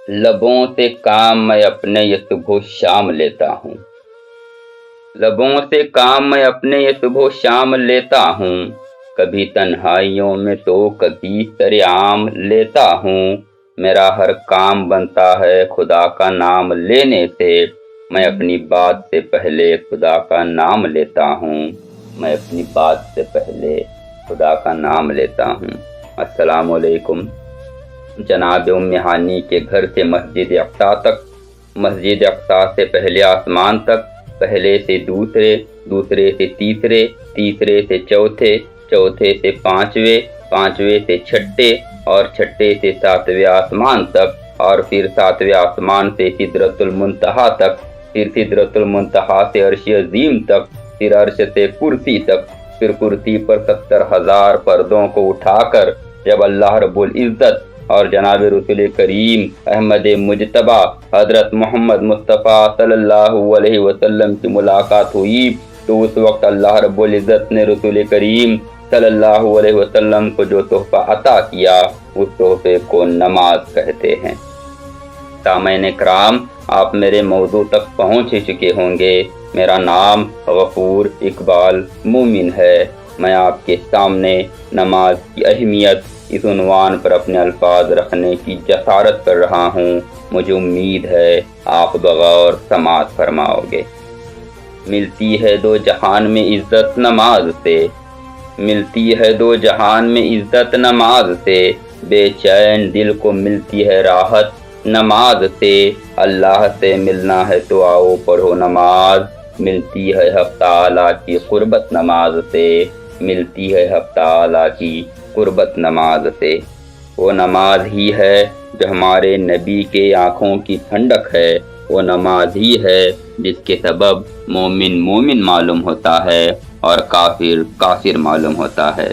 لبوں سے کام میں اپنے یہ صبح و شام لیتا ہوں، لبوں سے کام میں اپنے یہ صبح و شام لیتا ہوں، کبھی تنہائیوں میں تو کبھی سرعام لیتا ہوں۔ میرا ہر کام بنتا ہے خدا کا نام لینے سے، میں اپنی بات سے پہلے خدا کا نام لیتا ہوں، میں اپنی بات سے پہلے خدا کا نام لیتا ہوں۔ السلام علیکم۔ جناب ام ہانی کے گھر سے مسجد اقصیٰ تک، مسجد اقصیٰ سے پہلے آسمان تک، پہلے سے دوسرے، دوسرے سے تیسرے، تیسرے سے چوتھے، چوتھے سے پانچویں، پانچویں سے چھٹے اور چھٹے سے ساتویں آسمان تک، اور پھر ساتویں آسمان سے سدرۃ المنتہا تک، پھر سدرۃ المنتہا سے عرش عظیم تک، پھر عرش سے کرسی تک، پھر کرسی پر 70,000 پردوں کو اٹھا کر جب اللہ رب العزت اور جناب رسول کریم احمد مجتبیٰ حضرت محمد مصطفیٰ صلی اللہ علیہ وسلم کی ملاقات ہوئی، تو اس وقت اللہ رب العزت نے رسول کریم صلی اللہ علیہ وسلم کو جو تحفہ عطا کیا، اس تحفے کو نماز کہتے ہیں۔ سامعین کرام، آپ میرے موضوع تک پہنچ ہی چکے ہوں گے۔ میرا نام غفور اقبال مومن ہے۔ میں آپ کے سامنے نماز کی اہمیت اس عنوان پر اپنے الفاظ رکھنے کی جسارت کر رہا ہوں۔ مجھے امید ہے آپ بغور سماعت فرماؤ گے۔ ملتی ہے دو جہان میں عزت نماز سے، ملتی ہے دو جہان میں عزت نماز سے، بے چین دل کو ملتی ہے راحت نماز سے۔ اللہ سے ملنا ہے تو آؤ پڑھو نماز، ملتی ہے حق تعالیٰ کی قربت نماز سے، ملتی ہے حق تعالیٰ کی قربت نماز سے۔ وہ نماز ہی ہے جو ہمارے نبی کے آنکھوں کی ٹھنڈک ہے، وہ نماز ہی ہے جس کے سبب مومن مومن معلوم ہوتا ہے اور کافر کافر معلوم ہوتا ہے۔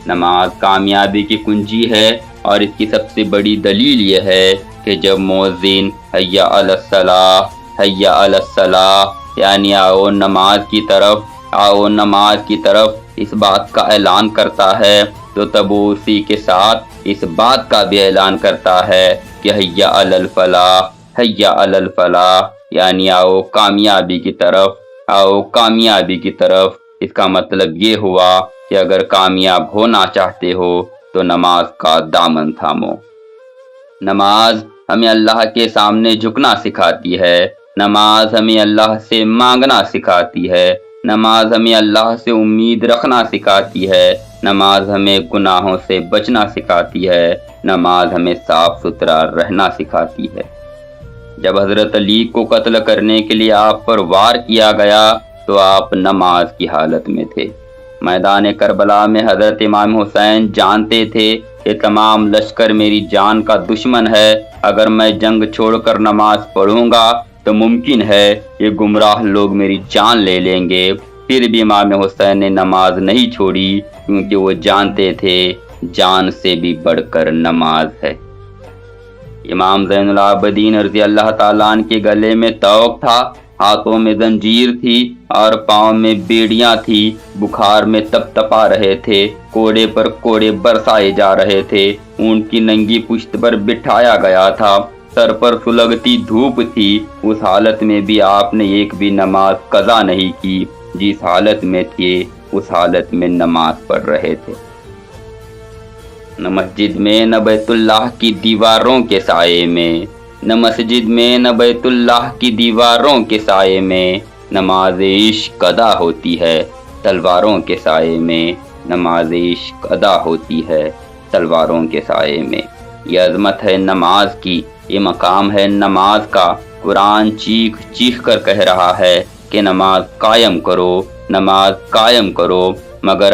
نماز کامیابی کی کنجی ہے، اور اس کی سب سے بڑی دلیل یہ ہے کہ جب مؤذن حی علی الصلاۃ، حی علی الصلاۃ یعنی آؤ نماز کی طرف، آؤ نماز کی طرف اس بات کا اعلان کرتا ہے، تو تب وہ اسی کے ساتھ اس بات کا بھی اعلان کرتا ہے کہ حی علی الفلاح، حی علی الفلاح یعنی آؤ کامیابی کی طرف، آؤ کامیابی کی طرف۔ اس کا مطلب یہ ہوا کہ اگر کامیاب ہونا چاہتے ہو تو نماز کا دامن تھامو۔ نماز ہمیں اللہ کے سامنے جھکنا سکھاتی ہے، نماز ہمیں اللہ سے مانگنا سکھاتی ہے، نماز ہمیں اللہ سے امید رکھنا سکھاتی ہے، نماز ہمیں گناہوں سے بچنا سکھاتی ہے، نماز ہمیں صاف ستھرا رہنا سکھاتی ہے۔ جب حضرت علی کو قتل کرنے کے لیے آپ پر وار کیا گیا تو آپ نماز کی حالت میں تھے۔ میدان کربلا میں حضرت امام حسین جانتے تھے کہ تمام لشکر میری جان کا دشمن ہے، اگر میں جنگ چھوڑ کر نماز پڑھوں گا تو ممکن ہے یہ گمراہ لوگ میری جان لے لیں گے۔ پھر بھی امام حسین نے نماز نہیں چھوڑی، کیونکہ وہ جانتے تھے جان سے بھی بڑھ کر نماز ہے۔ امام زین العابدین رضی اللہ تعالیٰ عنہ کے گلے میں طوق تھا، ہاتھوں میں زنجیر تھی اور پاؤں میں بیڑیاں تھی، بخار میں تپ تپا رہے تھے، کوڑے پر کوڑے برسائے جا رہے تھے، اونٹ کی ننگی پشت پر بٹھایا گیا تھا، سر پر سلگتی دھوپ تھی۔ اس حالت میں بھی آپ نے ایک بھی نماز قضا نہیں کی۔ جس حالت میں تھے اس حالت میں نماز پڑھ رہے تھے۔ نہ مسجد میں نہ بیت اللہ کی دیواروں کے سائے میں، نہ مسجد میں نہ بیت اللہ کی دیواروں کے سائے میں، نماز عشق ادا ہوتی ہے تلواروں کے سائے میں، نماز عشق ادا ہوتی ہے تلواروں کے سائے میں۔ یہ عظمت ہے نماز کی، یہ مقام ہے نماز کا۔ قرآن چیخ چیخ کر کہہ رہا ہے کہ نماز قائم کرو، نماز قائم کرو، مگر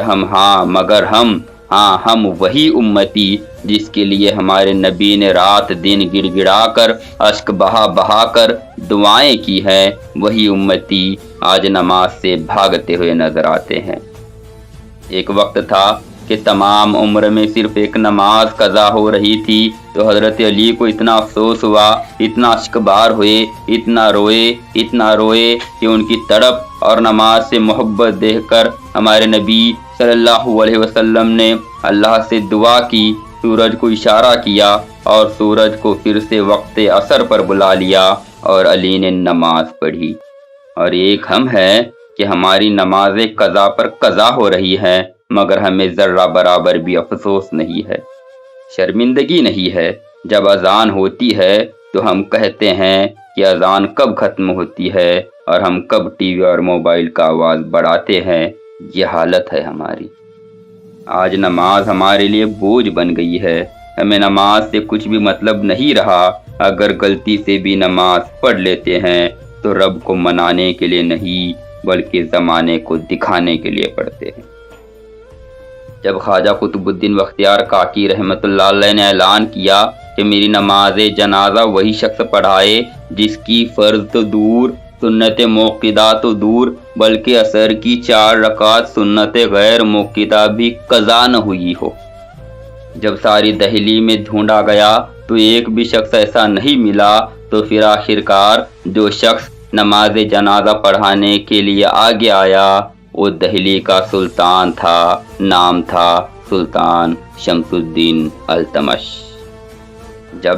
ہم وہی امتی جس کے لیے ہمارے نبی نے رات دن گڑ گڑا کر اشک بہا بہا کر دعائیں کی ہیں، وہی امتی آج نماز سے بھاگتے ہوئے نظر آتے ہیں۔ ایک وقت تھا کہ تمام عمر میں صرف ایک نماز قضا ہو رہی تھی، تو حضرت علی کو اتنا افسوس ہوا، اتنا اشکبار ہوئے، اتنا روئے کہ ان کی تڑپ اور نماز سے محبت دیکھ کر ہمارے نبی صلی اللہ علیہ وسلم نے اللہ سے دعا کی سورج کو اشارہ کیا اور سورج کو پھر سے وقت عصر پر بلا لیا اور علی نے نماز پڑھی۔ اور ایک ہم ہے کہ ہماری نمازیں قضا پر قضا ہو رہی ہیں، مگر ہمیں ذرہ برابر بھی افسوس نہیں ہے، شرمندگی نہیں ہے۔ جب اذان ہوتی ہے تو ہم کہتے ہیں کہ اذان کب ختم ہوتی ہے، اور ہم کب ٹی وی اور موبائل کا آواز بڑھاتے ہیں۔ یہ حالت ہے ہماری۔ آج نماز ہمارے لیے بوجھ بن گئی ہے، ہمیں نماز سے کچھ بھی مطلب نہیں رہا۔ اگر غلطی سے بھی نماز پڑھ لیتے ہیں تو رب کو منانے کے لیے نہیں بلکہ زمانے کو دکھانے کے لیے پڑھتے ہیں۔ جب خواجہ قطب الدین بختیار کاکی رحمۃ اللہ علیہ نے اعلان کیا کہ میری نماز جنازہ وہی شخص پڑھائے جس کی فرض تو دور، سنت موقدہ تو دور، بلکہ عصر کی 4 رکعت سنت غیر موقدہ بھی قضا نہ ہوئی ہو۔ جب ساری دہلی میں ڈھونڈا گیا تو ایک بھی شخص ایسا نہیں ملا، تو پھر آخرکار جو شخص نماز جنازہ پڑھانے کے لیے آگے آیا وہ دہلی کا سلطان تھا، نام تھا سلطان شمس الدین التمش۔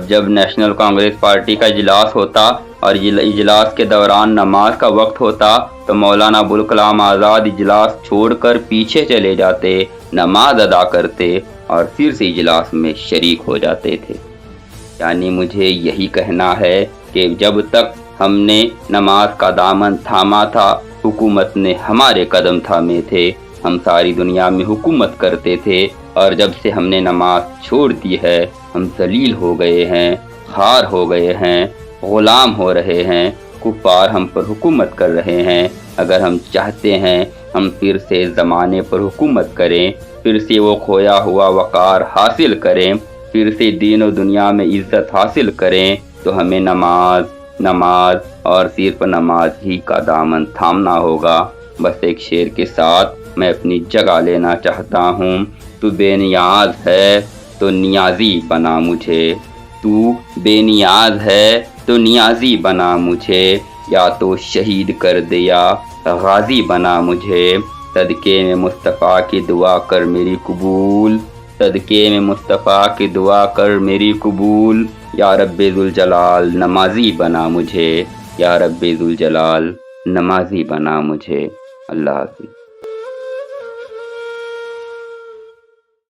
جب نیشنل کانگریس پارٹی کا اجلاس ہوتا اور اجلاس کے دوران نماز کا وقت ہوتا تو مولانا ابوالکلام آزاد اجلاس چھوڑ کر پیچھے چلے جاتے، نماز ادا کرتے اور پھر سے اجلاس میں شریک ہو جاتے تھے۔ یعنی مجھے یہی کہنا ہے کہ جب تک ہم نے نماز کا دامن تھاما تھا، حکومت نے ہمارے قدم تھامے تھے، ہم ساری دنیا میں حکومت کرتے تھے، اور جب سے ہم نے نماز چھوڑ دی ہے ہم ذلیل ہو گئے ہیں، خوار ہو گئے ہیں، غلام ہو رہے ہیں، کفار ہم پر حکومت کر رہے ہیں۔ اگر ہم چاہتے ہیں ہم پھر سے زمانے پر حکومت کریں، پھر سے وہ کھویا ہوا وقار حاصل کریں، پھر سے دین و دنیا میں عزت حاصل کریں، تو ہمیں نماز اور صرف نماز ہی کا دامن تھامنا ہوگا۔ بس ایک شعر کے ساتھ میں اپنی جگہ لینا چاہتا ہوں۔ تو بے نیاز ہے تو نیازی بنا مجھے، تو بے نیاز ہے تو نیازی بنا مجھے، یا تو شہید کر دے یا غازی بنا مجھے، صدقے میں مصطفیٰ کی دعا کر میری قبول، صدقے میں مصطفیٰ کی دعا کر میری قبول، یا رب ذوالجلال نمازی بنا مجھے، یا رب ذوالجلال نمازی بنا مجھے۔ اللہ حافظ۔